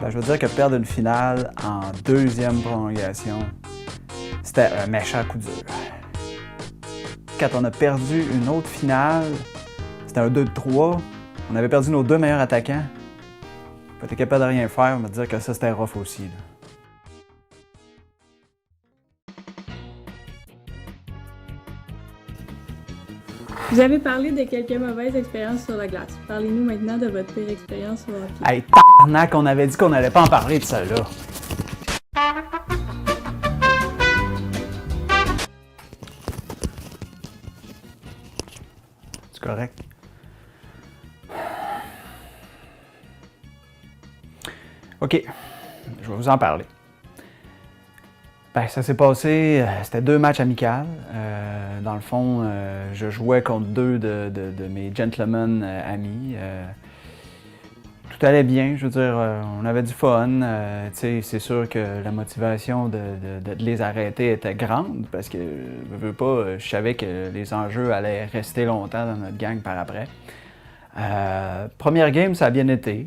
Ben, je veux dire que perdre une finale en deuxième prolongation, c'était un méchant coup dur. Quand on a perdu une autre finale, c'était un 2-3, on avait perdu nos deux meilleurs attaquants. Pas été capable de rien faire, on va dire que ça c'était rough aussi. Là. Vous avez parlé de quelques mauvaises expériences sur la glace. Parlez-nous maintenant de votre pire expérience sur hockey. Hey, tabarnak, on avait dit qu'on n'allait pas en parler de ça là. C'est correct. OK, je vais vous en parler. Ben, ça s'est passé, c'était 2 matchs amicaux. Dans le fond, je jouais contre 2 de mes gentlemen amis. Tout allait bien, je veux dire, on avait du fun. C'est sûr que la motivation de les arrêter était grande parce que, je veux pas, je savais que les enjeux allaient rester longtemps dans notre gang par après. Première game, ça a bien été.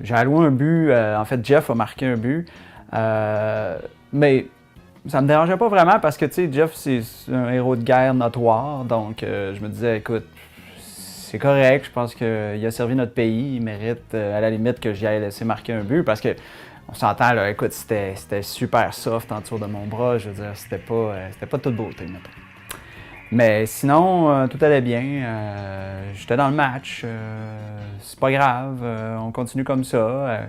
J'ai alloué un but, en fait, Jeff a marqué un but. Mais ça me dérangeait pas vraiment parce que, tu sais, Jeff, c'est un héros de guerre notoire. Donc, je me disais, écoute, c'est correct. Je pense qu'il a servi notre pays. Il mérite, à la limite, que j'y aille laisser marquer un but parce que, on s'entend, là, écoute, c'était super soft en dessous de mon bras. Je veux dire, c'était pas de toute beauté, mettons. Mais sinon, tout allait bien. J'étais dans le match. C'est pas grave. On continue comme ça.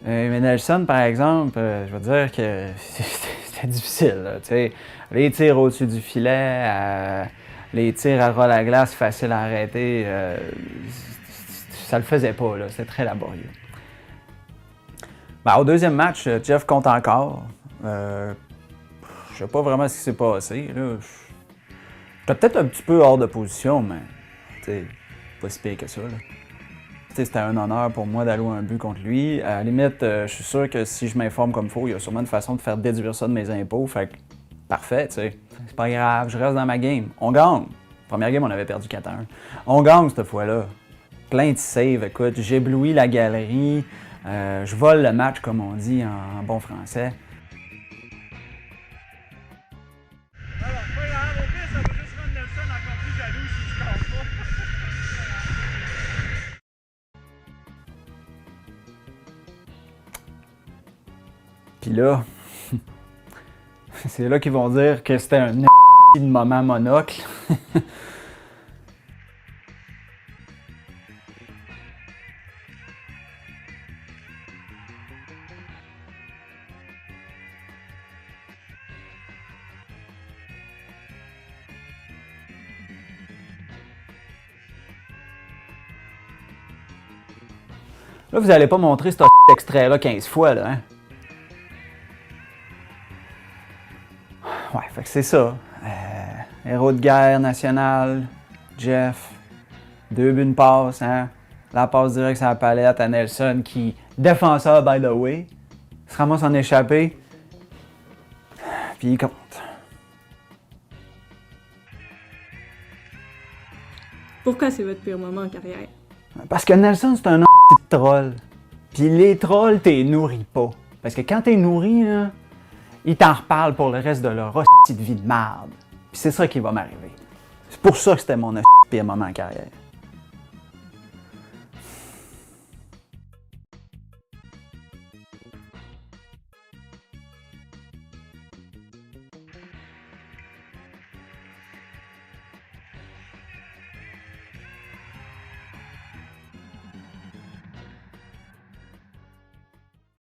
Mais Nelson, par exemple, je veux dire que c'était difficile. Là, les tirs au-dessus du filet, les tirs à ras à glace faciles à arrêter, ça le faisait pas. C'était très laborieux. Ben, au deuxième match, Jeff compte encore. Je sais pas vraiment ce qui s'est passé. J'étais peut-être un petit peu hors de position, mais pas si pire que ça. Là. C'était un honneur pour moi d'allouer un but contre lui. À la limite, je suis sûr que si je m'informe comme il faut, il y a sûrement une façon de faire déduire ça de mes impôts. Fait que, parfait, tu sais. C'est pas grave, je reste dans ma game. On gagne. Première game, on avait perdu 4-1. On gagne cette fois-là. Plein de saves, écoute, j'éblouis la galerie. Je vole le match, comme on dit en bon français. Alors, pas grave, au pire, ça va juste rendre Nelson encore plus jaloux si tu casses pas. Puis là, c'est là qu'ils vont dire que c'était un de moment monocle. Là, vous n'allez pas montrer cet extrait-là 15 fois, là, hein? Ouais, fait que c'est ça. Héros de guerre national, Jeff, 2 buts, une passe, hein? La passe directe sur la palette à Nelson qui, défenseur by the way, se ramasse en échappé, puis il compte. Pourquoi c'est votre pire moment en carrière? Parce que Nelson, c'est un de troll. Puis les trolls, t'es nourris pas. Parce que quand t'es nourri, là, ils t'en reparlent pour le reste de leur de vie de merde. Puis c'est ça qui va m'arriver. C'est pour ça que c'était mon pire moment en carrière.